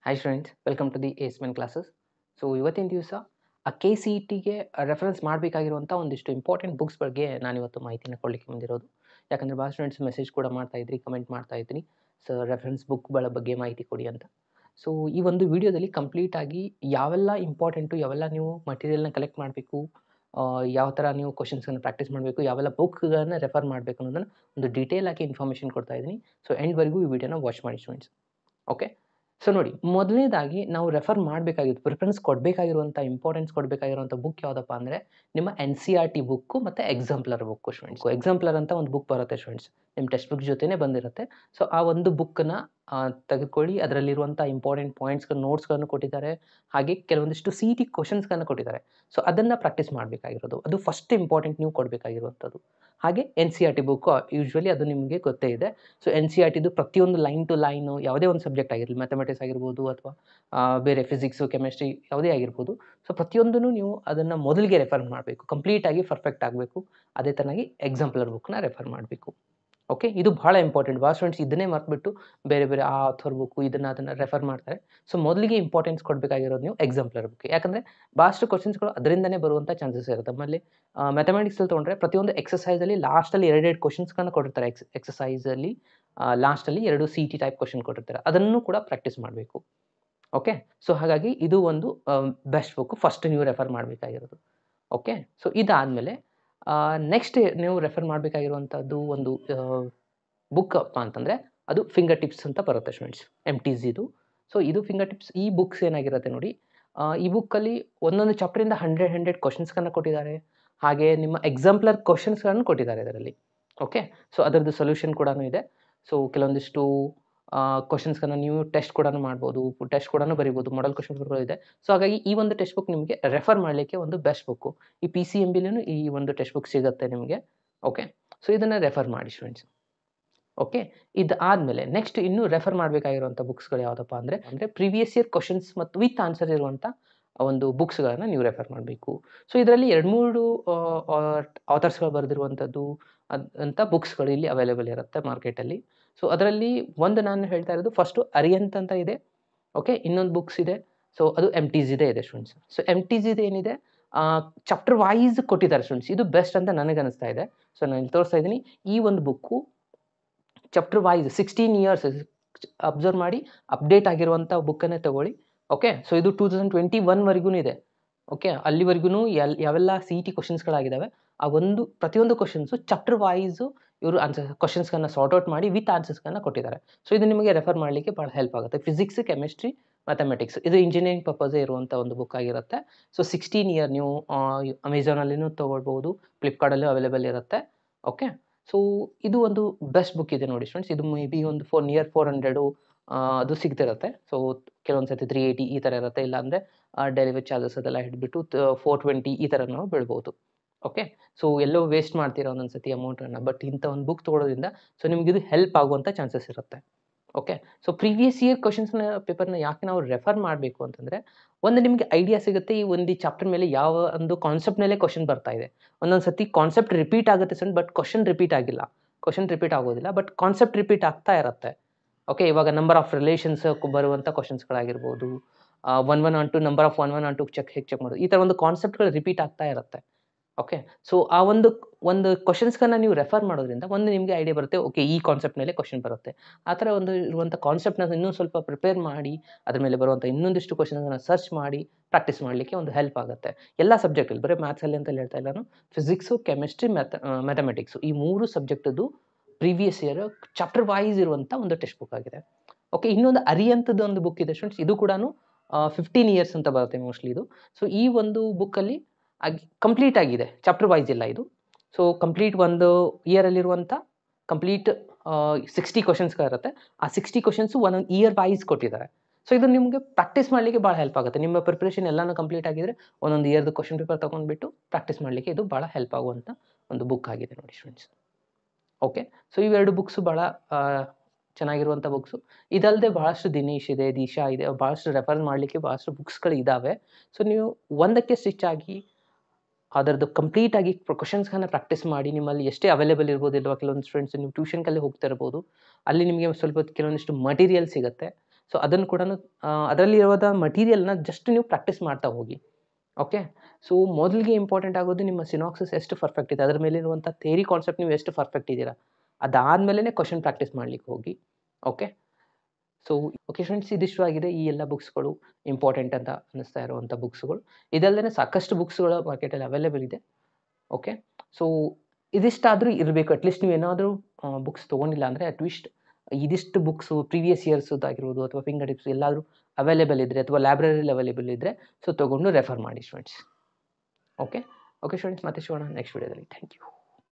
Hi friends, welcome to the ASMN classes. So ಇವತ್ತಿನ ದಿವಸ KCETಗೆ reference ಮಾಡಬೇಕಾಗಿರುವಂಥ ಒಂದಿಷ್ಟು ಇಂಪಾರ್ಟೆಂಟ್ ಬುಕ್ಸ್ ಬಗ್ಗೆ ನಾನಿವತ್ತು ಮಾಹಿತಿನ ಕೊಡಲಿಕ್ಕೆ ಬಂದಿರೋದು. ಯಾಕಂದರೆ ಭಾಳ ಸ್ಟೂಡೆಂಟ್ಸ್ ಮೆಸೇಜ್ ಕೂಡ ಮಾಡ್ತಾ ಇದ್ರಿ, ಕಮೆಂಟ್ ಮಾಡ್ತಾ ಇದ್ರಿ, ಸರ್ ರೆಫರೆನ್ಸ್ ಬುಕ್ಗಳ ಬಗ್ಗೆ ಮಾಹಿತಿ ಕೊಡಿ ಅಂತ. ಸೊ ಈ ಒಂದು ವಿಡಿಯೋದಲ್ಲಿ ಕಂಪ್ಲೀಟಾಗಿ ಯಾವೆಲ್ಲ ಇಂಪಾರ್ಟೆಂಟು, ಯಾವೆಲ್ಲ ನೀವು ಮಟೀರಿಯಲ್ನ ಕಲೆಕ್ಟ್ ಮಾಡಬೇಕು, ಯಾವ ಥರ ನೀವು ಕ್ವಶನ್ಸನ್ನು ಪ್ರಾಕ್ಟೀಸ್ ಮಾಡಬೇಕು, ಯಾವೆಲ್ಲ ಬುಕ್ಗಳನ್ನು ರೆಫರ್ ಮಾಡಬೇಕು ಅನ್ನೋದನ್ನು ಒಂದು ಡೀಟೇಲ್ ಆಗಿ ಇನ್ಫಾರ್ಮೇಷನ್ ಕೊಡ್ತಾ ಇದ್ದೀನಿ. ಸೊ ಎಂಡ್ವರೆಗೂ ಈ ವಿಡಿಯೋನ ವಾಚ್ ಮಾಡಿ ಸ್ಟೂಡೆಂಟ್ಸ್. ಓಕೆ, ಸೊ ನೋಡಿ, ಮೊದಲನೇದಾಗಿ ನಾವು ರೆಫರ್ ಮಾಡಬೇಕಾಗಿದ್ದು, ಪ್ರಿಫರೆನ್ಸ್ ಕೊಡಬೇಕಾಗಿರುವಂಥ, ಇಂಪಾರ್ಟೆನ್ಸ್ ಕೊಡಬೇಕಾಗಿರುವಂಥ ಬುಕ್ ಯಾವುದಪ್ಪ ಅಂದರೆ ನಿಮ್ಮ NCERT ಬುಕ್ಕು ಮತ್ತು ಎಕ್ಸಾಂಪ್ಲರ್ ಬುಕ್ಕು ಸ್ಟೂಡೆಂಟ್ಸ್. ಎಕ್ಸಾಂಪ್ಲರ್ ಅಂತ ಒಂದು ಬುಕ್ ಬರುತ್ತೆ ಸ್ಟೂಡೆಂಟ್ಸ್, ನಿಮ್ಮ ಟೆಕ್ಸ್ಟ್ ಬುಕ್ ಜೊತೆನೇ ಬಂದಿರುತ್ತೆ. ಸೊ ಆ ಒಂದು ಬುಕ್ಕನ್ನು ತೆಗೆದುಕೊಳ್ಳಿ. ಅದರಲ್ಲಿರುವಂಥ ಇಂಪಾರ್ಟೆಂಟ್ ಪಾಯಿಂಟ್ಸ್ಗಳು, ನೋಟ್ಸ್ಗಳನ್ನು ಕೊಟ್ಟಿದ್ದಾರೆ, ಹಾಗೆ ಕೆಲವೊಂದಿಷ್ಟು CET ಕ್ವಶನ್ಸ್ಗಳನ್ನು ಕೊಟ್ಟಿದ್ದಾರೆ. ಸೊ ಅದನ್ನು ಪ್ರಾಕ್ಟೀಸ್ ಮಾಡಬೇಕಾಗಿರೋದು, ಅದು ಫಸ್ಟ್ ಇಂಪಾರ್ಟೆಂಟ್ ನೀವು ಕೊಡಬೇಕಾಗಿರುವಂಥದ್ದು. ಹಾಗೆ NCERT ಬುಕ್ಕು ಯೂಶ್ವಲಿ ಅದು ನಿಮಗೆ ಗೊತ್ತೇ ಇದೆ. ಸೊ NCERTದು ಪ್ರತಿಯೊಂದು ಲೈನ್ ಟು ಲೈನು ಯಾವುದೇ ಒಂದು ಸಬ್ಜೆಕ್ಟ್ ಆಗಿರಲಿ, ಮ್ಯಾಥಮೆಟಿಕ್ಸ್ ಆಗಿರ್ಬೋದು ಅಥವಾ ಬೇರೆ ಫಿಸಿಕ್ಸು, ಕೆಮಿಸ್ಟ್ರಿ ಯಾವುದೇ ಆಗಿರ್ಬೋದು. ಸೊ ಪ್ರತಿಯೊಂದನ್ನು ನೀವು ಅದನ್ನು ಮೊದಲಿಗೆ ರೆಫರ್ ಮಾಡಬೇಕು, ಕಂಪ್ಲೀಟಾಗಿ ಪರ್ಫೆಕ್ಟ್ ಆಗಬೇಕು. ಅದೇ ಥರನಾಗಿ ಎಕ್ಸಾಂಪ್ಲರ್ ಬುಕ್ನ ರೆಫರ್ ಮಾಡಬೇಕು. ಓಕೆ, ಇದು ಭಾಳ ಇಂಪಾರ್ಟೆಂಟ್. ಭಾಳ ಸ್ಟೂಡೆಂಟ್ಸ್ ಇದನ್ನೇ ಮರೆತುಬಿಟ್ಟು ಬೇರೆ ಬೇರೆ ಆ ಆಥರ್ ಬುಕ್ಕು ಅದನ್ನು ರೆಫರ್ ಮಾಡ್ತಾರೆ. ಸೊ ಮೊದಲಿಗೆ ಇಂಪಾರ್ಟೆನ್ಸ್ ಕೊಡಬೇಕಾಗಿರೋದು ನೀವು ಎಕ್ಸಾಂಪ್ಲರ್ ಬುಕ್. ಯಾಕಂದರೆ ಭಾಳಷ್ಟು ಕ್ವಶನ್ಸ್ಗಳು ಅದರಿಂದನೇ ಬರುವಂಥ ಚಾನ್ಸಸ್ ಇರುತ್ತೆ. ಆಮೇಲೆ ಮ್ಯಾಥಮೆಟಿಕ್ಸಲ್ಲಿ ತೊಗೊಂಡ್ರೆ ಪ್ರತಿಯೊಂದು ಎಕ್ಸಸೈಸಲ್ಲಿ ಲಾಸ್ಟಲ್ಲಿ 2 ಕ್ವಶನ್ಸ್ಗಳನ್ನ ಕೊಟ್ಟಿರ್ತಾರೆ. ಎಕ್ಸಸೈಸಲ್ಲಿ ಲಾಸ್ಟಲ್ಲಿ 2 CET ಟೈಪ್ ಕ್ವಶನ್ ಕೊಟ್ಟಿರ್ತಾರೆ. ಅದನ್ನು ಕೂಡ ಪ್ರಾಕ್ಟೀಸ್ ಮಾಡಬೇಕು. ಓಕೆ, ಸೊ ಹಾಗಾಗಿ ಇದು ಒಂದು ಬೆಸ್ಟ್ ಬುಕ್ಕು, ಫಸ್ಟ್ ನೀವು ರೆಫರ್ ಮಾಡಬೇಕಾಗಿರೋದು. ಓಕೆ, ಸೊ ಇದಾದಮೇಲೆ ನೆಕ್ಸ್ಟ್ ನೀವು ರೆಫರ್ ಮಾಡಬೇಕಾಗಿರುವಂಥದ್ದು ಒಂದು ಬುಕ್ ಅಪ್ಪ ಅಂತಂದರೆ ಅದು ಫಿಂಗರ್ ಟಿಪ್ಸ್ ಅಂತ ಬರುತ್ತೆ ಸ್ಟೂಡೆಂಟ್ಸ್, MTZದು. ಸೊ ಇದು ಫಿಂಗರ್ ಟಿಪ್ಸ್. ಈ ಬುಕ್ಸ್ ಏನಾಗಿರುತ್ತೆ ನೋಡಿ, ಈ ಬುಕ್ಕಲ್ಲಿ ಒಂದೊಂದು ಚಾಪ್ಟರಿಂದ 100 ಕ್ವಶನ್ಸ್ಗಳನ್ನ ಕೊಟ್ಟಿದ್ದಾರೆ. ಹಾಗೆ ನಿಮ್ಮ ಎಕ್ಸಾಂಪ್ಲರ್ ಕ್ವಶನ್ಸ್ಗಳನ್ನು ಕೊಟ್ಟಿದ್ದಾರೆ ಇದರಲ್ಲಿ. ಓಕೆ, ಸೊ ಅದರದ್ದು ಸೊಲ್ಯೂಷನ್ ಕೂಡ ಇದೆ. ಸೊ ಕೆಲವೊಂದಿಷ್ಟು ಕ್ವಶನ್ಸ್ಗಳನ್ನ ನೀವು ಟೆಸ್ಟ್ ಕೂಡ ಮಾಡ್ಬೋದು, ಟೆಸ್ಟ್ ಕೂಡ ಬರಿಬೋದು, ಮಾಡಲ್ ಕ್ವಶನ್ ಪೇಪರ್ ಇದೆ. ಸೊ ಹಾಗಾಗಿ ಈ ಒಂದು ಟೆಕ್ಸ್ಟ್ ಬುಕ್ ನಿಮಗೆ ರೆಫರ್ ಮಾಡಲಿಕ್ಕೆ ಒಂದು ಬೆಸ್ಟ್ ಬುಕ್ಕು. ಈ PCMBಲೂ ಈ ಒಂದು ಟೆಕ್ಸ್ಟ್ ಬುಕ್ ಸಿಗುತ್ತೆ ನಿಮಗೆ. ಓಕೆ, ಸೊ ಇದನ್ನು ರೆಫರ್ ಮಾಡಿ ಸ್ಟೂಡೆಂಟ್ಸ್. ಓಕೆ, ಇದಾದಮೇಲೆ ನೆಕ್ಸ್ಟ್ ಇನ್ನೂ ರೆಫರ್ ಮಾಡಬೇಕಾಗಿರುವಂಥ ಬುಕ್ಸ್ಗಳು ಯಾವುದಪ್ಪ ಅಂದರೆ ಪ್ರೀವಿಯಸ್ ಇಯರ್ ಕ್ವಶನ್ಸ್ ಮತ್ತು ವಿತ್ ಆನ್ಸರ್ ಇರುವಂಥ ಒಂದು ಬುಕ್ಸ್ಗಳನ್ನು ನೀವು ರೆಫರ್ ಮಾಡಬೇಕು. ಸೊ ಇದರಲ್ಲಿ 2-3 ಆಥರ್ಸ್ಗಳು ಬರೆದಿರುವಂಥದ್ದು ಅಂತ ಬುಕ್ಸ್ಗಳು ಇಲ್ಲಿ ಅವೈಲೇಬಲ್ ಇರುತ್ತೆ ಮಾರ್ಕೆಟಲ್ಲಿ. ಸೊ ಅದರಲ್ಲಿ ಒಂದು ನಾನು ಹೇಳ್ತಾ ಇರೋದು ಫಸ್ಟು ಅರಿಯಂತ್ ಅಂತ ಇದೆ. ಓಕೆ, ಇನ್ನೊಂದು ಬುಕ್ಸ್ ಇದೆ. ಸೊ ಅದು MTZದೇ ಇದೆ ಸ್ಟೂಡೆಂಟ್ಸ್. ಸೊ MTZದು ಏನಿದೆ, ಚಾಪ್ಟರ್ ವೈಸ್ ಕೊಟ್ಟಿದ್ದಾರೆ ಸ್ಟೂಡೆಂಟ್ಸ್. ಇದು ಬೆಸ್ಟ್ ಅಂತ ನನಗೆ ಅನಿಸ್ತಾ ಇದೆ. ಸೊ ನಾನು ಇಲ್ಲಿ ತೋರಿಸ್ತಾ ಇದ್ದೀನಿ. ಈ ಒಂದು book chapter wise 16 years observe ಮಾಡಿ ಅಪ್ಡೇಟ್ ಆಗಿರುವಂಥ ಬುಕ್ಕನ್ನೇ ತಗೊಳ್ಳಿ. ಓಕೆ, ಸೊ ಇದು 2021ವರೆಗೂ ಇದೆ. ಓಕೆ, ಅಲ್ಲಿವರೆಗೂ ಯಾವೆಲ್ಲ CET ಕ್ವಶನ್ಸ್ಗಳಾಗಿದ್ದಾವೆ ಆ ಪ್ರತಿಯೊಂದು ಕ್ವಶನ್ಸು ಚಾಪ್ಟರ್ ವೈಸು ಇವರು ಕ್ವಶನ್ಸ್ಗಳನ್ನ ಸಾರ್ಟ್ ಔಟ್ ಮಾಡಿ ವಿತ್ ಆನ್ಸರ್ಸ್ಗಳನ್ನ ಕೊಟ್ಟಿದ್ದಾರೆ. ಸೊ ಇದು ನಿಮಗೆ ರೆಫರ್ ಮಾಡಲಿಕ್ಕೆ ಭಾಳ ಹೆಲ್ಪ್ ಆಗುತ್ತೆ. ಫಿಸಿಕ್ಸ್, ಕೆಮಿಸ್ಟ್ರಿ, ಮ್ಯಾಥಮೆಟಿಕ್ಸ್ ಇದು ಇಂಜಿನಿಯರಿಂಗ್ ಪರ್ಪಸೇ ಇರುವಂಥ ಒಂದು ಬುಕ್ ಆಗಿರುತ್ತೆ. ಸೊ 16 ಇಯರ್ ನೀವು ಅಮೆಝಾನಲ್ಲಿನೂ ತೊಗೊಳ್ಬೋದು, ಫ್ಲಿಪ್ಕಾರ್ಟಲ್ಲೂ ಅವೈಲೇಬಲ್ ಇರುತ್ತೆ. ಓಕೆ, ಸೊ ಇದು ಒಂದು ಬೆಸ್ಟ್ ಬುಕ್ ಇದೆ ನೋಡಿ ಸ್ಟೂಡೆಂಟ್ಸ್. ಇದು ಮೇ ಬಿ ಒಂದು 400 ಅದು ಸಿಗ್ತಿರುತ್ತೆ. ಸೊ ಕೆಲವೊಂದು ಸರ್ತಿ 380 ಈ ಥರ ಇರುತ್ತೆ. ಇಲ್ಲಾಂದರೆ ಡೆಲಿವರಿ ಚಾರ್ಜಸ್ ಅದೆಲ್ಲ ಹಿಡಿದ್ಬಿಟ್ಟು 420 ಈ ಥರ ನಾವು ಬೀಳ್ಬೋದು. ಓಕೆ, ಸೊ ಎಲ್ಲೋ ವೇಸ್ಟ್ ಮಾಡ್ತೀರಾ ಒಂದೊಂದು ಸತಿ ಅಮೌಂಟನ್ನು. ಬಟ್ ಇಂಥ ಒಂದು ಬುಕ್ ತೊಗೊಳೋದ್ರಿಂದ ಸೊ ನಿಮಗಿದು ಹೆಲ್ಪ್ ಆಗುವಂಥ ಚಾನ್ಸಸ್ ಇರುತ್ತೆ. ಓಕೆ, ಸೊ ಪ್ರೀವಿಯಸ್ ಇಯರ್ ಕ್ವಶನ್ಸ್ನ ಪೇಪರ್ನ ಯಾಕೆ ನಾವು ರೆಫರ್ ಮಾಡಬೇಕು ಅಂತಂದರೆ, ಒಂದು ನಿಮಗೆ ಐಡಿಯಾ ಸಿಗುತ್ತೆ ಈ ಒಂದು ಚಾಪ್ಟರ್ ಮೇಲೆ ಯಾವ ಒಂದು ಕಾನ್ಸೆಪ್ಟ್ ಮೇಲೆ ಕ್ವಶನ್ ಬರ್ತಾ ಇದೆ. ಒಂದೊಂದು ಸತಿ ಕಾನ್ಸೆಪ್ಟ್ ರಿಪೀಟ್ ಆಗುತ್ತೆ ಸರ್, ಬಟ್ ಕ್ವಶನ್ ರಿಪೀಟ್ ಆಗಿಲ್ಲ. ಕ್ವಶನ್ ರಿಪೀಟ್ ಆಗೋದಿಲ್ಲ, ಬಟ್ ಕಾನ್ಸೆಪ್ಟ್ ರಿಪೀಟ್ ಆಗ್ತಾ ಇರುತ್ತೆ. ಓಕೆ, ಇವಾಗ ನಂಬರ್ ಆಫ್ ರಿಲೇಷನ್ಸ್ ಬರುವಂಥ ಕ್ವಶನ್ಸ್ಗಳಾಗಿರ್ಬೋದು, 1 1 ಆನ್ 2 ನಂಬರ್ ಆಫ್ 1 1 ಆನ್ 2 ಹೇಗೆ ಚೆಕ್ ಮಾಡೋದು, ಈ ಥರ ಒಂದು ಕಾನ್ಸೆಪ್ಟ್ಗಳು ರಿಪೀಟ್ ಆಗ್ತಾ ಇರುತ್ತೆ. ಓಕೆ, ಸೊ ಆ ಒಂದು ಕ್ವಶನ್ಸ್ಗಳನ್ನ ನೀವು ರೆಫರ್ ಮಾಡೋದ್ರಿಂದ ಒಂದು ನಿಮಗೆ ಐಡಿಯಾ ಬರುತ್ತೆ. ಓಕೆ, ಈ ಕಾನ್ಸೆಪ್ಟ್ ಮೇಲೆ ಕ್ವಶನ್ ಬರುತ್ತೆ. ಆ ಥರ ಒಂದು ಇರುವಂಥ ಕಾನ್ಸೆಪ್ಟ್ನ ಇನ್ನೂ ಸ್ವಲ್ಪ ಪ್ರಿಪೇರ್ ಮಾಡಿ ಅದ್ರ ಮೇಲೆ ಬರುವಂಥ ಇನ್ನೊಂದಿಷ್ಟು ಕ್ವಶನ್ಸನ್ನು ಸರ್ಚ್ ಮಾಡಿ ಪ್ರಾಕ್ಟೀಸ್ ಮಾಡಲಿಕ್ಕೆ ಒಂದು ಹೆಲ್ಪ್ ಆಗುತ್ತೆ. ಎಲ್ಲ ಸಬ್ಜೆಕ್ಟಲ್ಲಿ, ಬರೀ ಮ್ಯಾಥ್ಸಲ್ಲಿ ಅಂತ ಹೇಳ್ತಾ ಇಲ್ಲ ನಾನು. ಫಿಸಿಕ್ಸು, ಕೆಮಿಸ್ಟ್ರಿ, ಮ್ಯಾಥಮೆಟಿಕ್ಸು ಈ 3 ಸಬ್ಜೆಕ್ಟದ್ದು ಪ್ರೀವಿಯಸ್ ಇಯರ್ ಚಾಪ್ಟರ್ ವೈಸ್ ಇರುವಂಥ ಒಂದು ಟೆಕ್ಸ್ಟ್ ಬುಕ್ ಆಗಿದೆ. ಓಕೆ, ಇನ್ನೊಂದು ಅರಿಯಂತದ್ದು ಒಂದು ಬುಕ್ ಇದೆ ಸ್ಟೂಡೆಂಟ್ಸ್. ಇದು ಕೂಡ 15 ಇಯರ್ಸ್ ಅಂತ ಬರುತ್ತೆ ಮೋಸ್ಟ್ಲಿ ಇದು. ಸೊ ಈ ಒಂದು ಬುಕ್ಕಲ್ಲಿ ಕಂಪ್ಲೀಟ್ ಆಗಿದೆ, ಚಾಪ್ಟರ್ ವೈಸ್ ಇಲ್ಲ ಇದು. ಸೊ ಕಂಪ್ಲೀಟ್ ಒಂದು ಇಯರಲ್ಲಿರುವಂಥ ಕಂಪ್ಲೀಟ್ 60 ಕ್ವಶನ್ಸ್ಗಳಿರುತ್ತೆ. ಆ 60 ಕ್ವಶನ್ಸು ಒಂದೊಂದು ಇಯರ್ ವೈಸ್ ಕೊಟ್ಟಿದ್ದಾರೆ. ಸೊ ಇದು ನಿಮಗೆ ಪ್ರಾಕ್ಟೀಸ್ ಮಾಡಲಿಕ್ಕೆ ಭಾಳ ಹೆಲ್ಪ್ ಆಗುತ್ತೆ. ನಿಮ್ಮ ಪ್ರಿಪ್ರೇಷನ್ ಎಲ್ಲನೂ ಕಂಪ್ಲೀಟ್ ಆಗಿದ್ರೆ ಒಂದೊಂದು ಇಯರ್ದು ಕ್ವಶನ್ ಪೇಪರ್ ತೊಗೊಂಡ್ಬಿಟ್ಟು ಪ್ರಾಕ್ಟೀಸ್ ಮಾಡಲಿಕ್ಕೆ ಇದು ಭಾಳ ಹೆಲ್ಪ್ ಆಗುವಂಥ ಒಂದು ಬುಕ್ ಆಗಿದೆ ನೋಡಿ ಸ್ಟೂಡೆಂಟ್ಸ್. ಓಕೆ, ಸೊ ಇವೆರಡು ಬುಕ್ಸು ಭಾಳ ಚೆನ್ನಾಗಿರುವಂಥ ಬುಕ್ಸು. ಇದಲ್ಲದೆ ಭಾಳಷ್ಟು ದಿನೇಶ್ ಇದೆ, ದಿಶಾ ಇದೆ, ಭಾಳಷ್ಟು ರೆಫರ್ ಮಾಡಲಿಕ್ಕೆ ಭಾಳಷ್ಟು ಬುಕ್ಸ್ಗಳು ಇದ್ದಾವೆ. ಸೊ ನೀವು ಒಂದಕ್ಕೆ ಸ್ಟಿಚ್ ಆಗಿ ಅದರದ್ದು ಕಂಪ್ಲೀಟಾಗಿ ಕ್ವಶನ್ಸ್ಗಳನ್ನ ಪ್ರಾಕ್ಟೀಸ್ ಮಾಡಿ, ನಿಮ್ಮಲ್ಲಿ ಎಷ್ಟೇ ಅವೈಲೇಬಲ್ ಇರ್ಬೋದಿಲ್ವ, ಕೆಲವೊಂದು ಸ್ಟೂಡೆಂಟ್ಸ್ ನೀವು ಟ್ಯೂಷನ್ಗಲ್ಲೇ ಹೋಗ್ತಾ ಇರ್ಬೋದು, ಅಲ್ಲಿ ನಿಮಗೆ ಸ್ವಲ್ಪ ಕೆಲವೊಂದಿಷ್ಟು ಮಟೀರಿಯಲ್ ಸಿಗುತ್ತೆ. ಸೊ ಅದನ್ನು ಕೂಡ ಅದರಲ್ಲಿ ಇರೋದ ಮಟೀರಿಯಲ್ನ ಜಸ್ಟ್ ನೀವು ಪ್ರಾಕ್ಟೀಸ್ ಮಾಡ್ತಾ ಹೋಗಿ. ಓಕೆ. ಸೊ ಮೊದಲಿಗೆ ಇಂಪಾರ್ಟೆಂಟ್ ಆಗೋದು ನಿಮ್ಮ ಸಿನಾಪ್ಸಿಸ್ ಎಷ್ಟು ಪರ್ಫೆಕ್ಟ್ ಇದೆ, ಅದರ ಮೇಲಿರುವಂಥ ಥಿಯರಿ ಕಾನ್ಸೆಪ್ಟ್ ನೀವು ಎಷ್ಟು ಪರ್ಫೆಕ್ಟ್ ಇದ್ದೀರಾ, ಅದಾದಮೇಲೆ ಕ್ವಶನ್ ಪ್ರಾಕ್ಟೀಸ್ ಮಾಡಲಿಕ್ಕೆ ಹೋಗಿ. ಓಕೆ. ಸೊ ಓಕೆ ಫ್ರೆಂಡ್ಸ್, ಇದಿಷ್ಟು ಆಗಿದೆ ಈ ಎಲ್ಲ ಬುಕ್ಸ್ಗಳು ಇಂಪಾರ್ಟೆಂಟ್ ಅಂತ ಅನ್ನಿಸ್ತಾ ಇರುವಂಥ ಬುಕ್ಸ್ಗಳು. ಇದಲ್ಲದೆ ಸಾಕಷ್ಟು ಬುಕ್ಸ್ಗಳು ಮಾರ್ಕೆಟಲ್ಲಿ ಅವೈಲೇಬಲ್ ಇದೆ. ಓಕೆ. ಸೊ ಇದಿಷ್ಟಾದರೂ ಇರಬೇಕು. ಅಟ್ಲೀಸ್ಟ್ ನೀವು ಏನಾದರೂ ಬುಕ್ಸ್ ತೊಗೊಂಡಿಲ್ಲ ಅಂದರೆ ಅಟ್ಲೀಸ್ಟ್ ಇದಿಷ್ಟು ಬುಕ್ಸು ಪ್ರೀವಿಯಸ್ ಇಯರ್ಸ್ದಾಗಿರ್ಬೋದು ಅಥವಾ ಫಿಂಗರ್ ಟಿಪ್ಸ್ ಎಲ್ಲಾದರೂ ಅವೈಲೇಬಲ್ ಇದ್ದರೆ ಅಥವಾ ಲೈಬ್ರರಿಲಿ ಅವೈಲೇಬಲ್ ಇದ್ದರೆ ಸೊ ತೊಗೊಂಡು ರೆಫರ್ ಮಾಡಿ ಸ್ಟೂಡೆಂಟ್ಸ್. ಓಕೆ. ಓಕೆ ಸ್ಟೂಡೆಂಟ್ಸ್, ಮತ್ತೆ ಸಿಗೋಣ ನೆಕ್ಸ್ಟ್ ವಿಡಿಯೋದಲ್ಲಿ. Thank you.